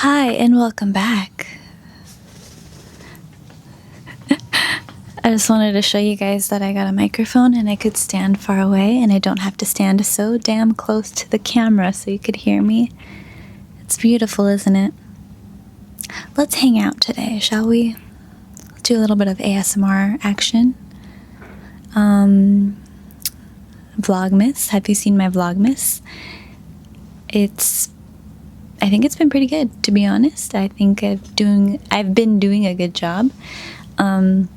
Hi, and welcome back. I just wanted to show you guys that I got a microphone and I could stand far away and I don't have to stand so damn close to the camera so you could hear me. It's beautiful, isn't it? Let's hang out today, shall we? Let's do a little bit of ASMR action. Vlogmas. Have you seen my Vlogmas? I think it's been pretty good, to be honest. I think I've been doing a good job. I've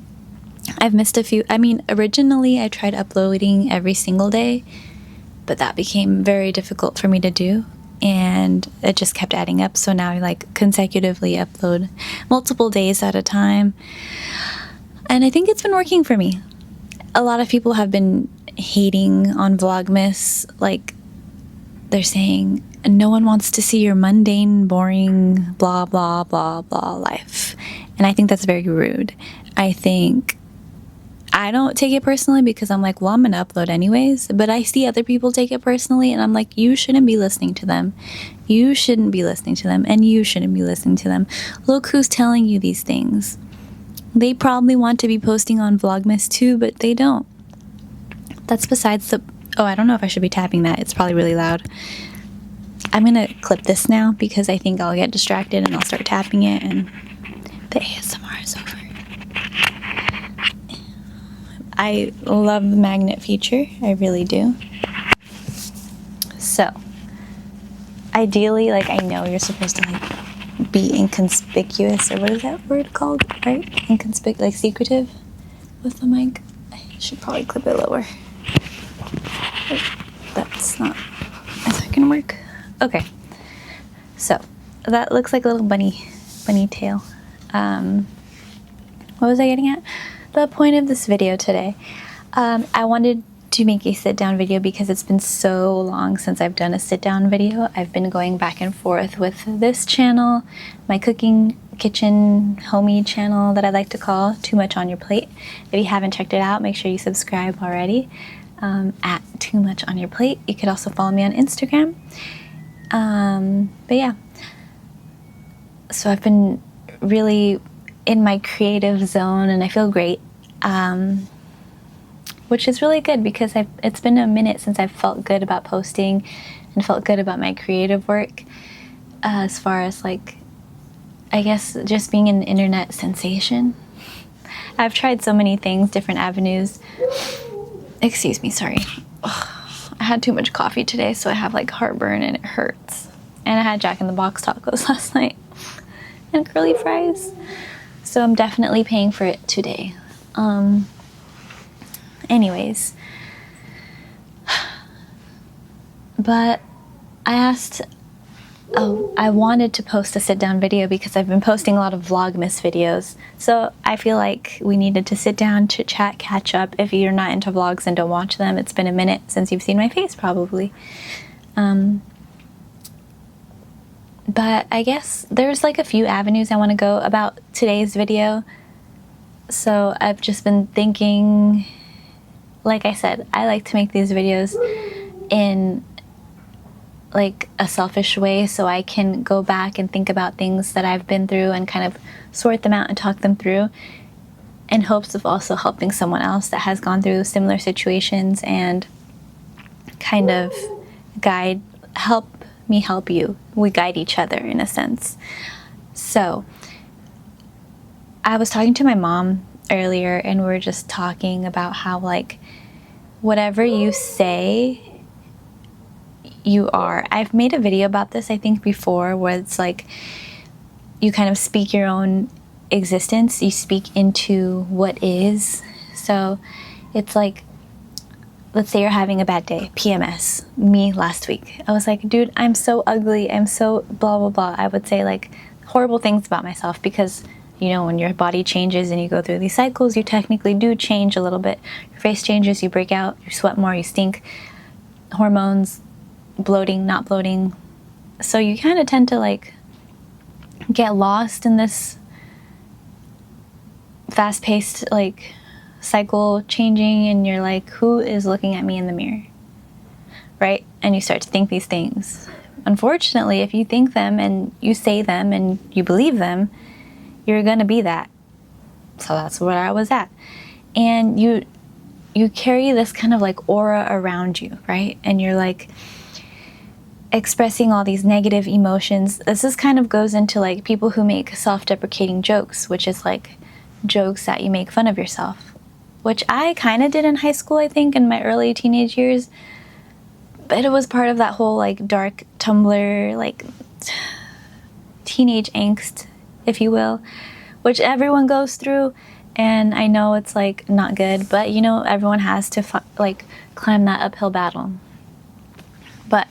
missed a few. Originally I tried uploading every single day, but that became very difficult for me to do, and it just kept adding up. So now I consecutively upload multiple days at a time, and I think it's been working for me. A lot of people have been hating on Vlogmas, they're saying no one wants to see your mundane, boring, blah, blah, blah, blah life. And I think that's very rude. I don't take it personally because I'm like, well, I'm going to upload anyways. But I see other people take it personally and I'm like, you shouldn't be listening to them. You shouldn't be listening to them. And you shouldn't be listening to them. Look who's telling you these things. They probably want to be posting on Vlogmas too, but they don't. That's besides the... Oh, I don't know if I should be tapping that. It's probably really loud. I'm going to clip this now because I think I'll get distracted and I'll start tapping it and the ASMR is over. I love the magnet feature. I really do. So, ideally, I know you're supposed to, be inconspicuous, or what is that word called, right? Secretive with the mic. I should probably clip it lower. That's not... Is that gonna work? Okay. So, that looks like a little bunny tail. What was I getting at? The point of this video today. I wanted to make a sit-down video because it's been so long since I've done a sit-down video. I've been going back and forth with this channel, my cooking, kitchen, homey channel that I like to call Too Much on Your Plate. If you haven't checked it out, make sure you subscribe already at Too Much on Your Plate. You could also follow me on Instagram. But yeah. So I've been really in my creative zone and I feel great. Which is really good because it's been a minute since I've felt good about posting and felt good about my creative work, as far as I guess just being an internet sensation. I've tried so many things, different avenues. Excuse me, sorry. Ugh, I had too much coffee today, so I have heartburn and it hurts. And I had Jack in the Box tacos last night and curly fries. So I'm definitely paying for it today. Anyways, but I wanted to post a sit-down video because I've been posting a lot of Vlogmas videos. So I feel like we needed to sit down, chit-chat, catch up. If you're not into vlogs and don't watch them, it's been a minute since you've seen my face, probably. But I guess there's a few avenues I want to go about today's video. So I've just been thinking, like I said, I like to make these videos in a selfish way so I can go back and think about things that I've been through and kind of sort them out and talk them through in hopes of also helping someone else that has gone through similar situations and kind of help me help you. We guide each other in a sense. So I was talking to my mom earlier and we were just talking about how whatever you say, you are. I've made a video about this I think before where it's you kind of speak your own existence. You speak into what is. So it's let's say you're having a bad day, PMS, me last week. I was like, dude, I'm so ugly, I'm so blah, blah, blah. I would say horrible things about myself because, when your body changes and you go through these cycles, you technically do change a little bit. Your face changes, you break out, you sweat more, you stink, hormones, bloating, not bloating. So you kind of tend to get lost in this fast-paced cycle changing, and you're who is looking at me in the mirror, right? And you start to think these things Unfortunately, if you think them and you say them and you believe them, you're gonna be that. So that's where I was at. And you carry this kind of like aura around you, right? And you're like expressing all these negative emotions. This kind of goes into like people who make self-deprecating jokes, which is like jokes that you make fun of yourself, which I kind of did in high school, I think, in my early teenage years. But it was part of that whole like dark Tumblr, like teenage angst, if you will, which everyone goes through. And I know it's like not good, but you know, everyone has to like climb that uphill battle. But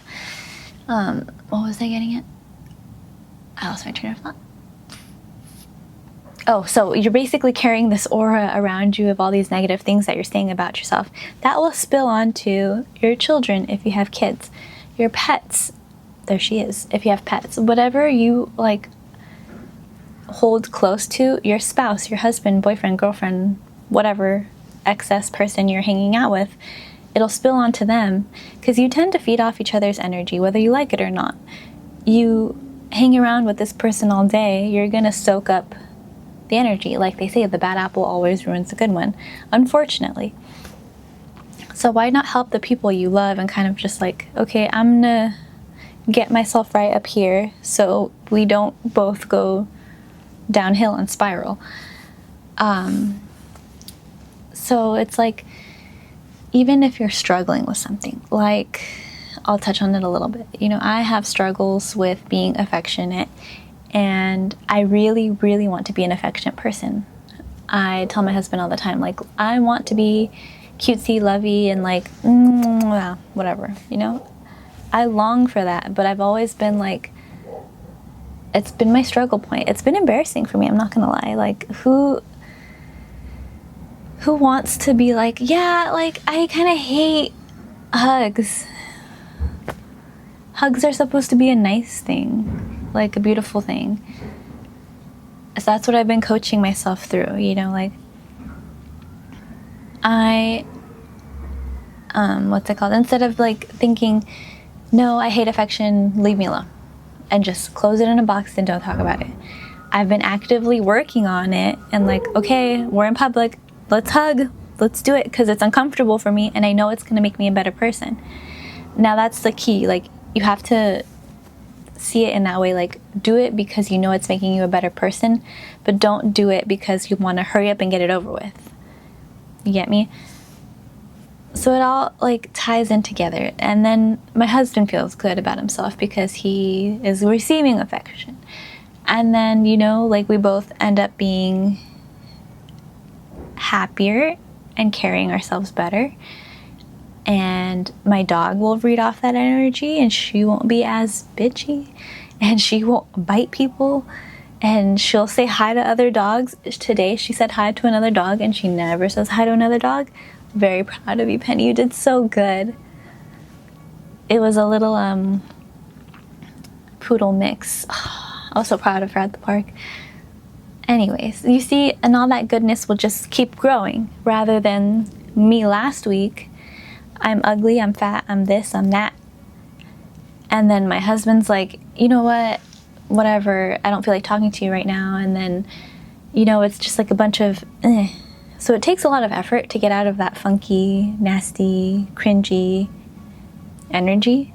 what was I getting at? I lost my train of thought. Oh, so you're basically carrying this aura around you of all these negative things that you're saying about yourself. That will spill onto your children if you have kids, your pets. There she is. If you have pets, whatever you like hold close to, your spouse, your husband, boyfriend, girlfriend, whatever excess person you're hanging out with, it'll spill onto them because you tend to feed off each other's energy, whether you like it or not. You hang around with this person all day, you're gonna soak up the energy. Like they say, the bad apple always ruins the good one, unfortunately. So why not help the people you love and kind of just like, okay, I'm gonna get myself right up here so we don't both go downhill and spiral. So it's like, even if you're struggling with something, like I'll touch on it a little bit. You know, I have struggles with being affectionate, and I really, really want to be an affectionate person. I tell my husband all the time, like, I want to be cutesy, lovey, and like, well, whatever, you know? I long for that, but I've always been like, it's been my struggle point. It's been embarrassing for me, I'm not gonna lie. Like, who wants to be like, yeah, like, I kind of hate hugs. Hugs are supposed to be a nice thing, like a beautiful thing. So that's what I've been coaching myself through, you know, like, what's it called? Instead of like thinking, no, I hate affection, leave me alone, and just close it in a box and don't talk about it. I've been actively working on it and like, okay, we're in public, let's hug, let's do it, because it's uncomfortable for me and I know it's going to make me a better person. Now that's the key. Like, you have to see it in that way. Like, do it because you know it's making you a better person, but don't do it because you want to hurry up and get it over with. You get me? So it all like ties in together. And then my husband feels good about himself because he is receiving affection. And then, you know, like, we both end up being happier and carrying ourselves better. And my dog will read off that energy and she won't be as bitchy and she won't bite people and she'll say hi to other dogs. Today she said hi to another dog and she never says hi to another dog. Very proud of you, Penny. You did so good. It was a little poodle mix. I was so proud of her at the park. Anyways, you see, and all that goodness will just keep growing rather than me last week. I'm ugly, I'm fat, I'm this, I'm that. And then my husband's like, you know what, whatever, I don't feel like talking to you right now. And then, you know, it's just like a bunch of So it takes a lot of effort to get out of that funky, nasty, cringy energy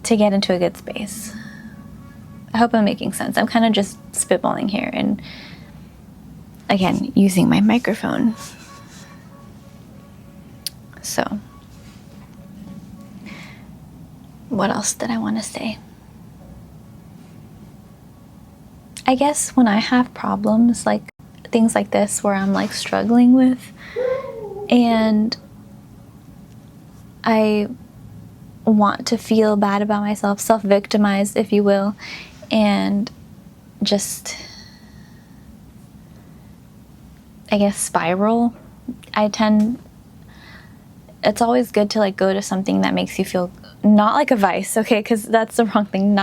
to get into a good space. I hope I'm making sense. I'm kind of just spitballing here and, again, using my microphone. So, what else did I want to say? I guess when I have problems, like things like this where I'm like struggling with, and I want to feel bad about myself, self-victimize, if you will, and just, I guess, spiral, it's always good to like go to something that makes you feel, not like a vice, okay, because that's the wrong thing,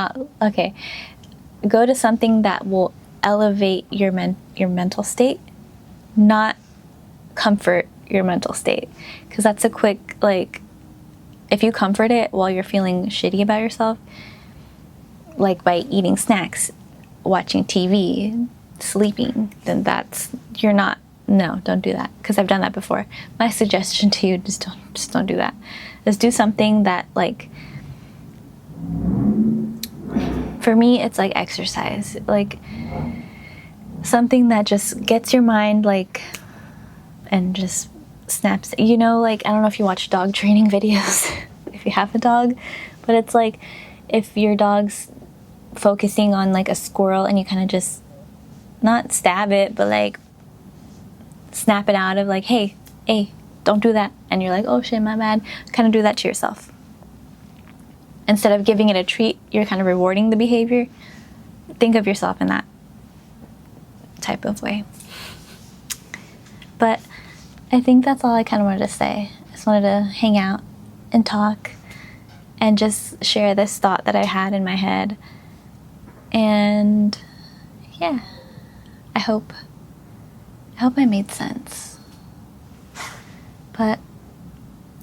go to something that will elevate your mental state, not comfort your mental state, because that's a quick like if you comfort it while you're feeling shitty about yourself, like by eating snacks, watching TV, sleeping, then no, don't do that, because I've done that before. My suggestion to you, just don't do that. Just do something that, like, for me, it's like exercise, like something that just gets your mind, like, and just snaps, you know, like, I don't know if you watch dog training videos, if you have a dog, but it's like, if your dog's focusing on, like, a squirrel, and you kind of just, not stab it, but, like, snap it out of, like, hey, don't do that, and you're like, oh shit, my bad, kind of do that to yourself. Instead of giving it a treat, you're kind of rewarding the behavior. Think of yourself in that type of way. But I think that's all I kind of wanted to say. I just wanted to hang out and talk and just share this thought that I had in my head. And yeah, I hope I made sense. But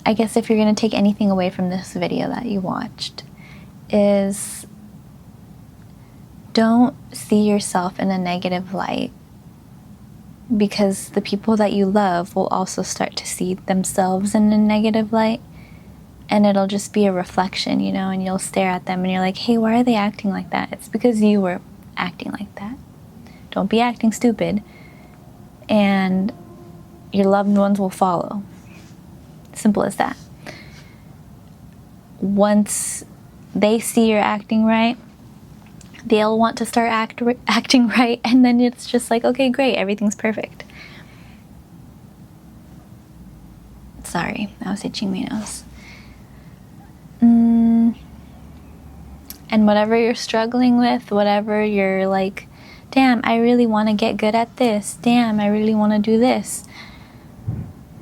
I guess if you're going to take anything away from this video that you watched, is don't see yourself in a negative light, because the people that you love will also start to see themselves in a negative light, and it'll just be a reflection, you know, and you'll stare at them and you're like, hey, why are they acting like that? It's because you were acting like that. Don't be acting stupid, and your loved ones will follow. Simple as that. Once they see you're acting right, they'll want to start acting right, and then it's just like, okay, great, everything's perfect. Sorry, I was itching my nose. And whatever you're struggling with, whatever you're like, damn, I really want to get good at this, damn, I really want to do this,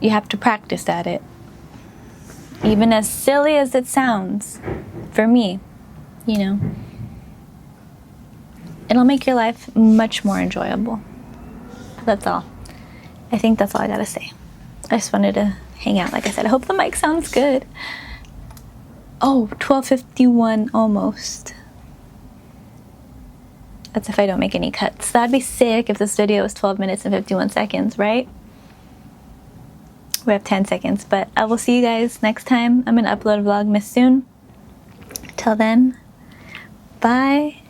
you have to practice at it. Even as silly as it sounds, for me, you know, it'll make your life much more enjoyable. That's all. I think that's all I gotta say. I just wanted to hang out, like I said. I hope the mic sounds good. Oh, 12:51 almost. That's if I don't make any cuts. That'd be sick if this video was 12 minutes and 51 seconds, right? We have 10 seconds, but I will see you guys next time. I'm gonna upload a Vlogmas soon. Till then, bye.